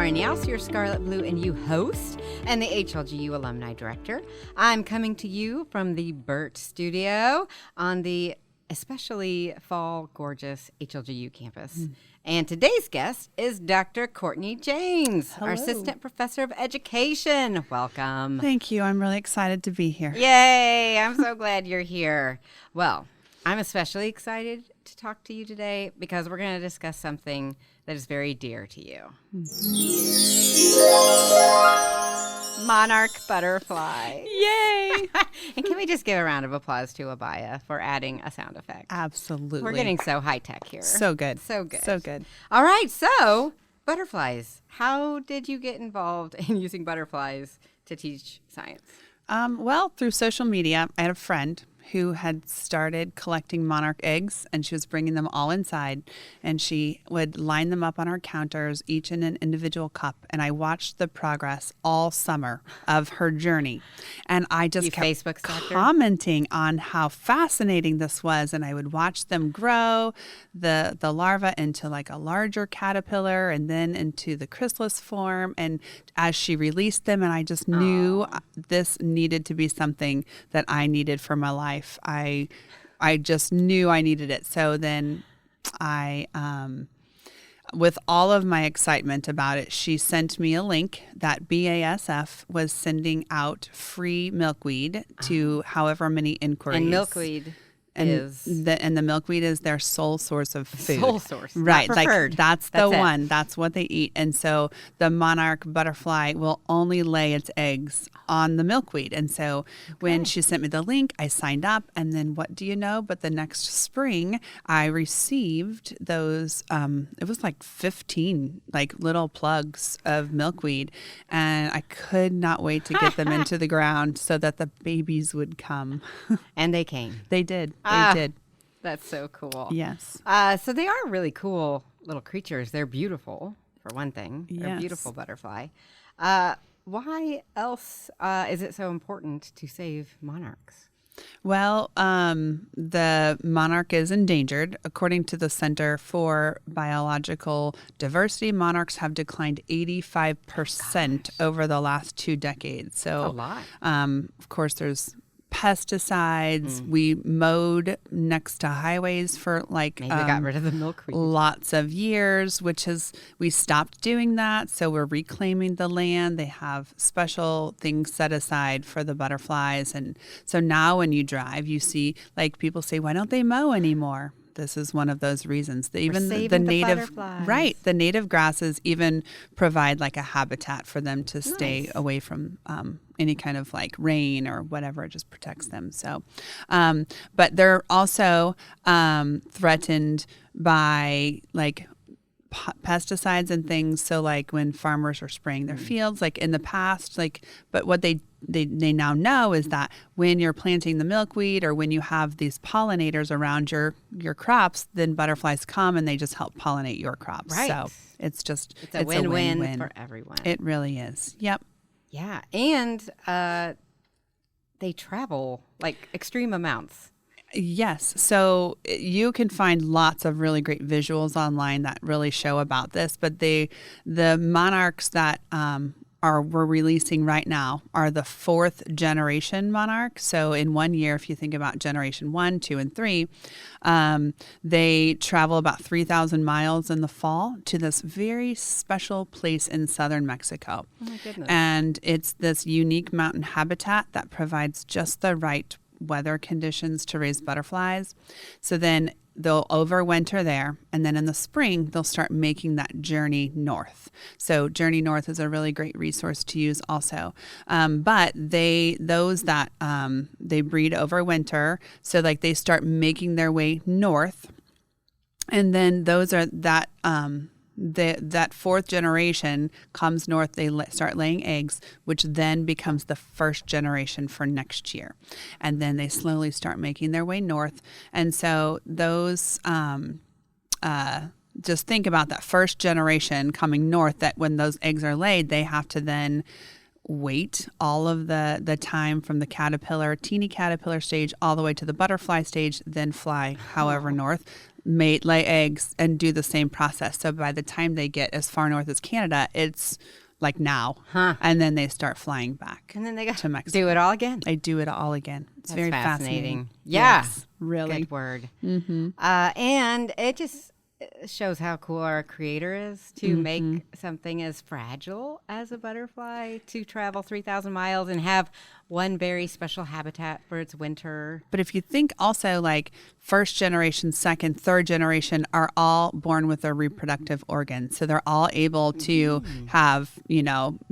Lauren Yous, your Scarlet, Blue, and You host and the HLGU Alumni Director. I'm coming to you from the Burt Studio on the especially fall gorgeous HLGU campus. And today's guest is Dr. Courtney James, Hello. our Assistant Professor of Education. Welcome. Thank you. I'm really excited to be here. Yay! I'm so glad you're here. Well, I'm especially excited to talk to you today because we're going to discuss something that is very dear to you. Monarch butterfly. Yay! And can we just give a round of applause to Abaya for adding a sound effect? Absolutely. We're getting so high tech here. So good. So good. So good. All right, so butterflies. How did you get involved in using butterflies to teach science? Well, through social media, I had a friend who had started collecting monarch eggs, and she was bringing them all inside, and she would line them up on our counters, each in an individual cup. And I watched the progress all summer of her journey, and I just kept Facebook stalked her? commenting on how fascinating this was. And I would watch them grow the larva into like a larger caterpillar, and then into the chrysalis form. And as she released them, and I just knew this needed to be something that I needed for my life. I just knew I needed it. So then I, with all of my excitement about it, she sent me a link that BASF was sending out free milkweed to however many inquiries. And milkweed is the milkweed is their sole source of food. Sole source, right? not preferred. Like that's the it. one. That's what they eat. And so the monarch butterfly will only lay its eggs on the milkweed. And so when she sent me the link, I signed up. And then what do you know? But the next spring, I received those. It was like 15 like little plugs of milkweed, and I could not wait to get them into the ground so that the babies would come. And they came. They did. They did. That's so cool. Yes. So they are really cool little creatures. They're beautiful, for one thing. They're a Yes. beautiful butterfly. Why else is it so important to save monarchs? Well, the monarch is endangered. According to the Center for Biological Diversity, monarchs have declined 85% over the last 2 decades. So, a lot. Of course, there's pesticides. We mowed next to highways for like Maybe they got rid of the milkweed. lots of years, we stopped doing that. So we're reclaiming the land. They have special things set aside for the butterflies. And so now when you drive, you see like people say, why don't they mow anymore? This is one of those reasons. Even the native, right? The native grasses even provide like a habitat for them to stay away from any kind of like rain or whatever. It just protects them. So, but they're also threatened by like pesticides and things. So like when farmers are spraying their fields, like in the past, like, but what they now know is that when you're planting the milkweed or when you have these pollinators around your crops, then butterflies come and they just help pollinate your crops. Right. So it's a win-win for everyone. It really is. Yep. Yeah. And they travel like extreme amounts. Yes. So you can find lots of really great visuals online that really show about this, but the monarchs that we're releasing right now are the 4th generation monarch. So in 1 year, if you think about generation 1, 2, and 3, they travel about 3,000 miles in the fall to this very special place in southern Mexico. Oh my goodness. And it's this unique mountain habitat that provides just the right weather conditions to raise butterflies. So then they'll overwinter there, and then in the spring they'll start making that journey north. So Journey North is a really great resource to use also. But they breed over winter, so like they start making their way north, and then those are that 4th generation comes north. They start laying eggs, which then becomes the 1st generation for next year. And then they slowly start making their way north. And so those, just think about that 1st generation coming north, that when those eggs are laid, they have to then wait all of the time from the teeny caterpillar stage all the way to the butterfly stage, then fly however north. lay eggs and do the same process. So by the time they get as far north as Canada, it's like now. And then they start flying back. And then they got to Mexico. Do it all again. They do it all again. It's very fascinating. Yeah. Yes, really. Good word. And it just shows how cool our creator is to make something as fragile as a butterfly to travel 3,000 miles and have one very special habitat for its winter. But if you think also like first generation, second, third generation are all born with their reproductive organs. So they're all able to have,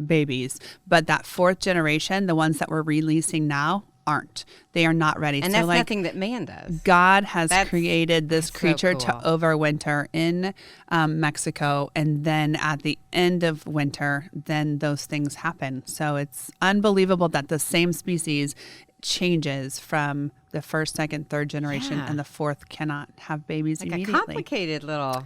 babies. But that fourth generation, the ones that we're releasing now, aren't. They are not ready. And that's nothing that man does. God has created this creature so cool. to overwinter in Mexico. And then at the end of winter, then those things happen. So it's unbelievable that the same species changes from the first, second, third generation, and the fourth cannot have babies like immediately. a complicated little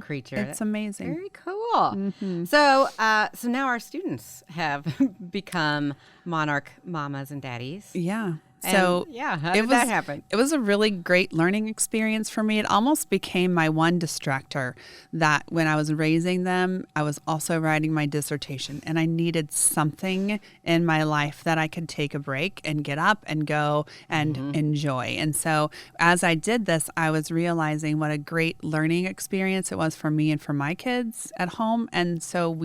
creature. It's amazing. Very cool. So now our students have become monarch mamas and daddies. Yeah. So how did that happen? It was a really great learning experience for me. It almost became my one distractor that when I was raising them, I was also writing my dissertation and I needed something in my life that I could take a break and get up and go and enjoy. And so as I did this, I was realizing what a great learning experience it was for me and for my kids at home. And so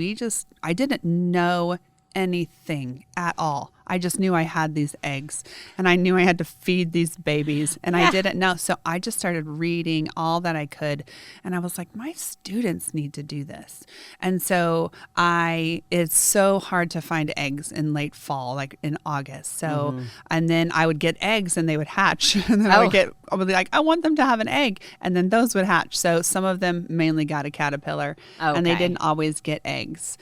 I didn't know anything at all. I just knew I had these eggs and I knew I had to feed these babies and I didn't know. So I just started reading all that I could and I was like, my students need to do this. And so it's so hard to find eggs in late fall, like in August. So, and then I would get eggs and they would hatch and then I would be like, I want them to have an egg. And then those would hatch. So some of them mainly got a caterpillar and they didn't always get eggs.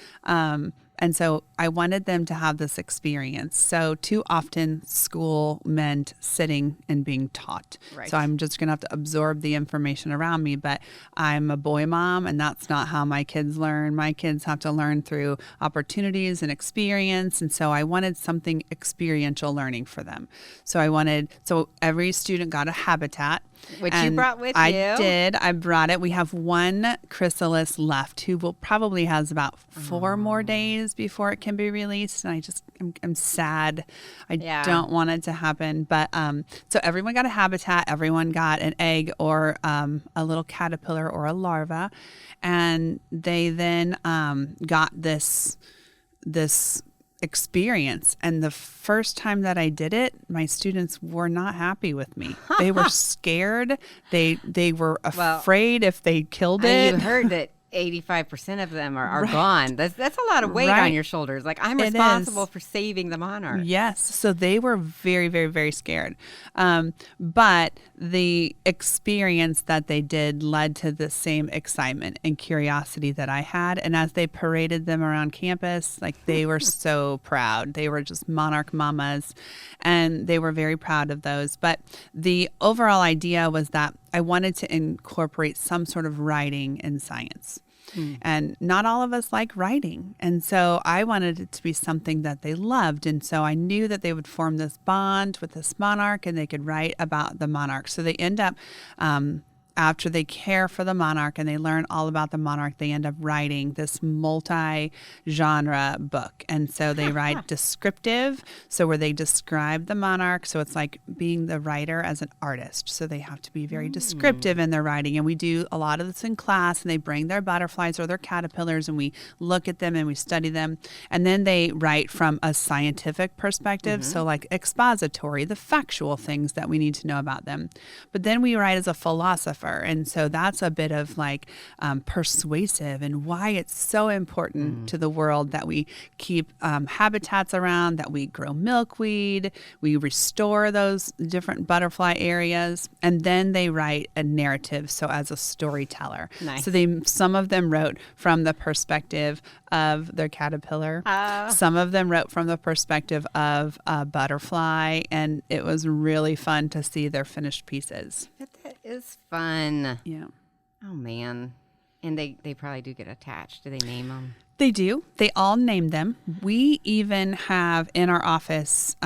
And so I wanted them to have this experience. So too often school meant sitting and being taught. Right. So I'm just going to have to absorb the information around me. But I'm a boy mom, and that's not how my kids learn. My kids have to learn through opportunities and experience. And so I wanted something experiential learning for them. So every student got a habitat. Which you brought with you. I did. I brought it. We have one chrysalis left who will probably has about 4 more days before it can be released. And I'm sad. I don't want it to happen. But so everyone got a habitat. Everyone got an egg or a little caterpillar or a larva. And they then got this experience. And the first time that I did it, my students were not happy with me. They were scared. They were afraid if they killed it. You heard that 85% of them are gone. That's a lot of weight on your shoulders. Like, I'm responsible for saving the monarch. Yes. So they were very, very, very scared. But the experience that they did led to the same excitement and curiosity that I had. And as they paraded them around campus, like, they were so proud. They were just monarch mamas, and they were very proud of those. But the overall idea was that I wanted to incorporate some sort of writing in science. And not all of us like writing. And so I wanted it to be something that they loved. And so I knew that they would form this bond with this monarch and they could write about the monarch. So they end up, after they care for the monarch and they learn all about the monarch, they end up writing this multi-genre book. And so they write descriptive, so where they describe the monarch. So it's like being the writer as an artist. So they have to be very descriptive in their writing. And we do a lot of this in class, and they bring their butterflies or their caterpillars, and we look at them and we study them. And then they write from a scientific perspective, so like expository, the factual things that we need to know about them. But then we write as a philosopher. And so that's a bit of like persuasive and why it's so important to the world that we keep habitats around, that we grow milkweed, we restore those different butterfly areas. And then they write a narrative, so as a storyteller. Nice. So some of them wrote from the perspective of their caterpillar. Some of them wrote from the perspective of a butterfly. And it was really fun to see their finished pieces. But that is fun. Yeah. Oh, man. And they probably do get attached. Do they name them? They do. They all name them. We even have in our office,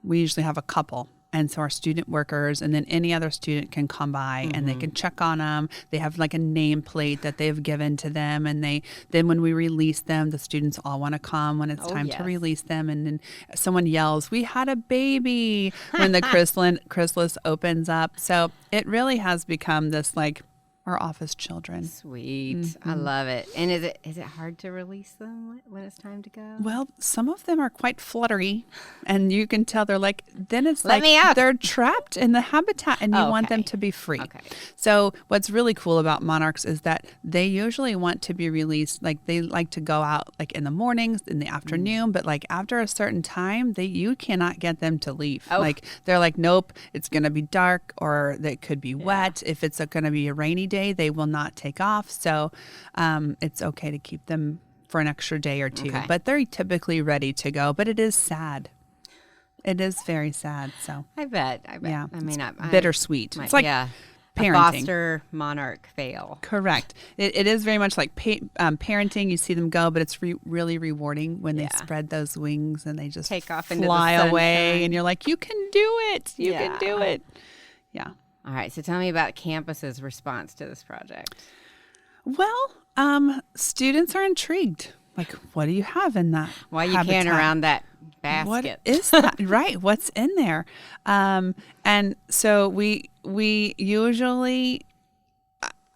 we usually have a couple. And so our student workers and then any other student can come by and they can check on them. They have like a nameplate that they've given to them. And then when we release them, the students all want to come when it's time to release them. And then someone yells, "We had a baby," when the chrysalis opens up. So it really has become this like our office children. Sweet. I love it. And is it hard to release them when it's time to go? Well, some of them are quite fluttery, and you can tell they're like, then it's Let me out. They're trapped in the habitat and you want them to be free. Okay. So what's really cool about monarchs is that they usually want to be released, like they like to go out like in the mornings, in the afternoon, but like after a certain time, you cannot get them to leave. Oh. Like they're like, nope, it's going to be dark or it could be wet. If it's going to be a rainy day, they will not take off. So it's okay to keep them for an extra day or two. Okay. But they're typically ready to go. But it is sad. It is very sad. So I bet. yeah, I mean, bittersweet. It's like a parenting. foster monarch fail. Correct. It is very much like parenting. You see them go, but it's really rewarding when they spread those wings and they just Take off fly into the sunshine. away. And you're like, you can do it. You can do it. Yeah. All right. So tell me about campus's response to this project. Well, students are intrigued. Like, what do you have in that? Why you habitat? can around that basket? What is that? Right. What's in there? And so we usually,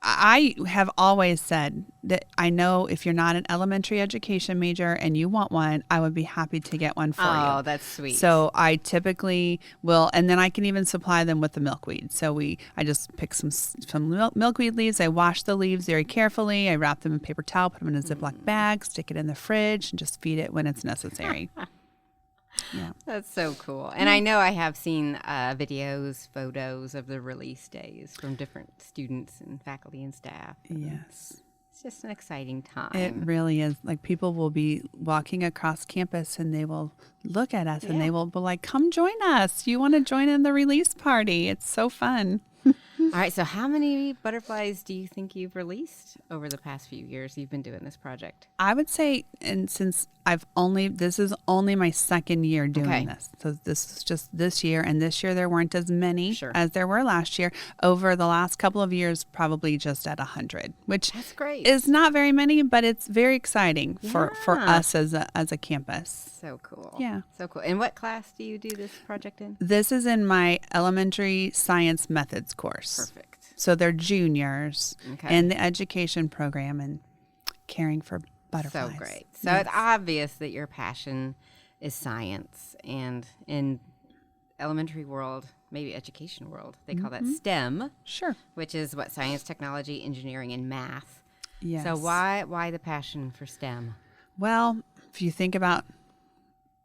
I have always said that I know if you're not an elementary education major and you want one, I would be happy to get one for you. Oh, that's sweet. So I typically will, and then I can even supply them with the milkweed. So I just pick some milkweed leaves. I wash the leaves very carefully. I wrap them in paper towel, put them in a Ziploc bag, stick it in the fridge, and just feed it when it's necessary. Yeah. That's so cool. And I know I have seen videos, photos of the release days from different students and faculty and staff. Yes. It's just an exciting time. It really is. Like people will be walking across campus and they will look at us and they will be like, come join us. You want to join in the release party. It's so fun. All right. So how many butterflies do you think you've released over the past few years you've been doing this project? I would say, and since this is only my second year doing this. So this is just this year. And this year there weren't as many as there were last year. Over the last couple of years, probably just at 100, which That's great. is not very many, but it's very exciting for us as a campus. So cool. Yeah. So cool. And what class do you do this project in? This is in my elementary science methods course. Perfect. So they're juniors in the education program and caring for butterflies. So great. So it's obvious that your passion is science, and in elementary world, maybe education world, they call that STEM. Sure. Which is what? Science, technology, engineering, and math. Yes. So why the passion for STEM? Well, if you think about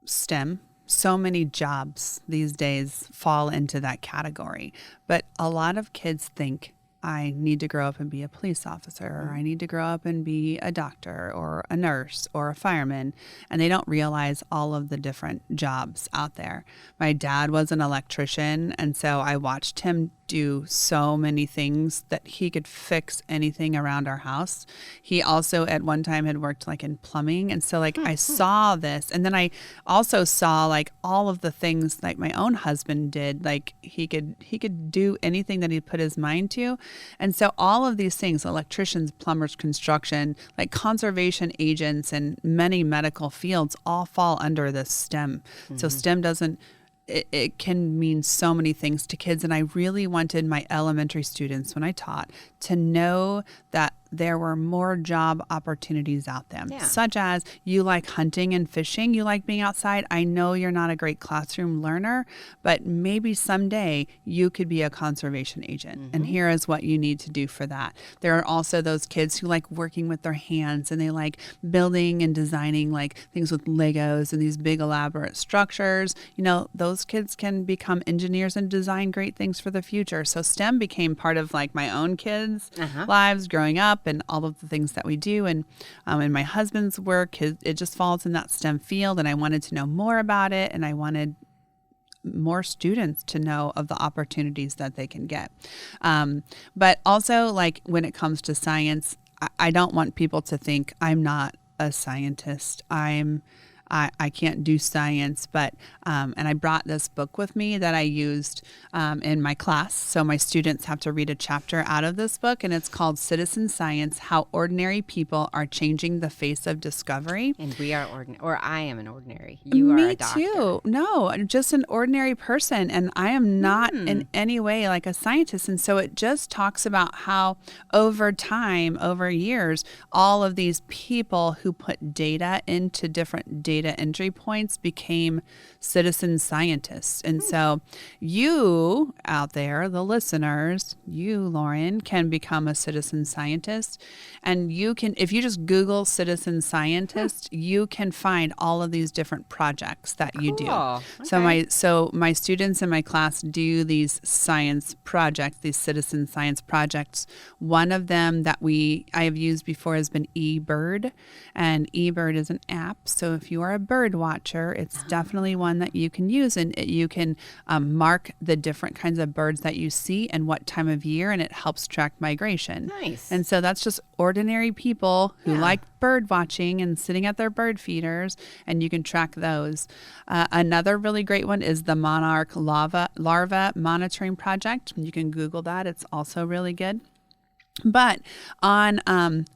STEM, so many jobs these days fall into that category. But a lot of kids think, I need to grow up and be a police officer, or I need to grow up and be a doctor or a nurse or a fireman. And they don't realize all of the different jobs out there. My dad was an electrician, and so I watched him do so many things that he could fix anything around our house. He also at one time had worked like in plumbing. And so like I saw this, and then I also saw like all of the things like my own husband did. Like he could do anything that he put his mind to. And so all of these things, electricians, plumbers, construction, like conservation agents and many medical fields all fall under this STEM. So STEM doesn't, it can mean so many things to kids. And I really wanted my elementary students, when I taught, to know that there were more job opportunities out there, such as you like hunting and fishing, you like being outside. I know you're not a great classroom learner, but maybe someday you could be a conservation agent. And here is what you need to do for that. There are also those kids who like working with their hands, and they like building and designing like things with Legos and these big elaborate structures. You know, those kids can become engineers and design great things for the future. So STEM became part of like my own kids' lives growing up, and all of the things that we do. And in my husband's work, it just falls in that STEM field. And I wanted to know more about it. And I wanted more students to know of the opportunities that they can get. But also, like when it comes to science, I don't want people to think I'm not a scientist. I'm I can't do science, but and I brought this book with me that I used in my class. So my students have to read a chapter out of this book, and it's called Citizen Science: How Ordinary People Are Changing the Face of Discovery. And we are ordinary, or I am an ordinary. You are a doctor. Me too. No, I'm just an ordinary person, and I am not in any way like a scientist. And so it just talks about how over time, over years, all of these people who put data into different data entry points became citizen scientists. And so you out there, the listeners, you, Lauren, can become a citizen scientist. And you can, if you just Google citizen scientist, you can find all of these different projects that you do. Okay. So my students in my class do these science projects, these citizen science projects. One of them that I have used before has been eBird, and eBird is an app. So if you are a bird watcher, it's definitely one that you can use, and you can mark the different kinds of birds that you see and what time of year, and it helps track migration. Nice. And so that's just ordinary people who like bird watching and sitting at their bird feeders, and you can track those. Another really great one is the monarch larva monitoring project. You can Google that. It's also really good. But on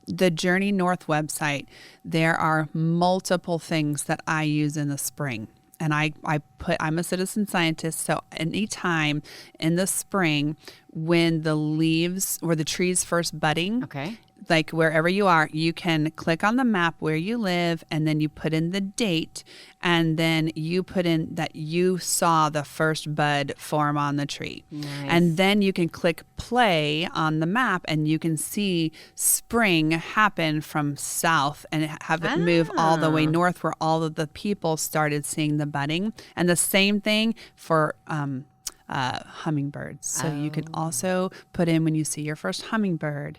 the Journey North website, there are multiple things that I use in the spring. And I'm a citizen scientist, so anytime in the spring when the leaves or the trees first budding, like wherever you are, you can click on the map where you live, and then you put in the date, and then you put in that you saw the first bud form on the tree. Nice. And then you can click play on the map, and you can see spring happen from south and have it move all the way north, where all of the people started seeing the budding. And the same thing for hummingbirds. So you can also put in when you see your first hummingbird.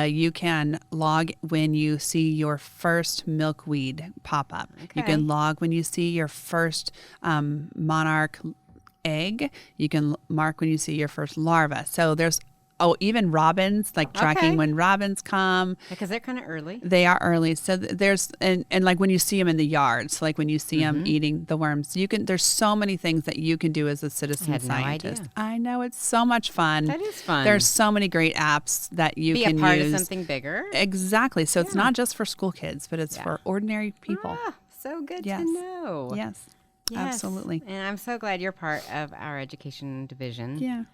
You can log when you see your first milkweed pop up. You can log when you see your first monarch egg. You can mark when you see your first larva. So there's even robins, like tracking when robins come. Because they're kind of early. They are early. So there's, and like when you see them in the yard, so like when you see them eating the worms, there's so many things that you can do as a citizen scientist. No idea. I know, it's so much fun. That is fun. There's so many great apps that you can use. Be a part of something bigger. Exactly. So it's not just for school kids, but it's for ordinary people. So good to know. Yes, absolutely. And I'm so glad you're part of our education division. Yeah.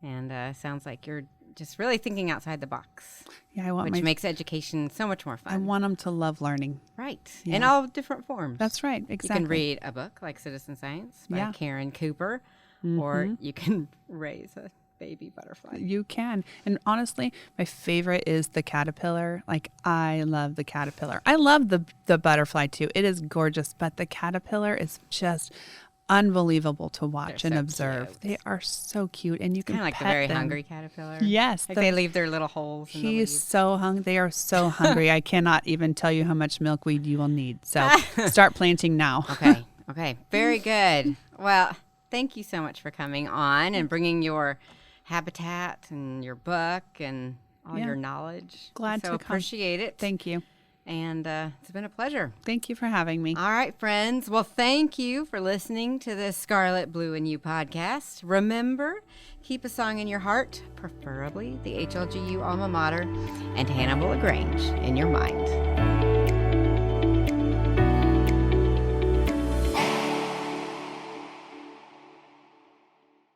And sounds like you're just really thinking outside the box. Yeah, which makes education so much more fun. I want them to love learning. Right. In all different forms. That's right. Exactly. You can read a book like Citizen Science by Karen Cooper, or you can raise a baby butterfly. You can. And honestly, my favorite is the caterpillar. Like, I love the caterpillar. I love the butterfly too. It is gorgeous, but the caterpillar is just unbelievable to watch and observe. Cute. They are so cute, and you can kind of like the very hungry caterpillar. Yes, like they leave their little holes. He's so hungry. They are so hungry. I cannot even tell you how much milkweed you will need. So start planting now. Okay. Very good. Well, thank you so much for coming on and bringing your habitat and your book and all your knowledge. Glad to appreciate it. Thank you. And it's been a pleasure. Thank you for having me. All right, friends. Well, thank you for listening to the Scarlet, Blue, and You podcast. Remember, keep a song in your heart, preferably the HLGU alma mater, and Hannibal LaGrange in your mind.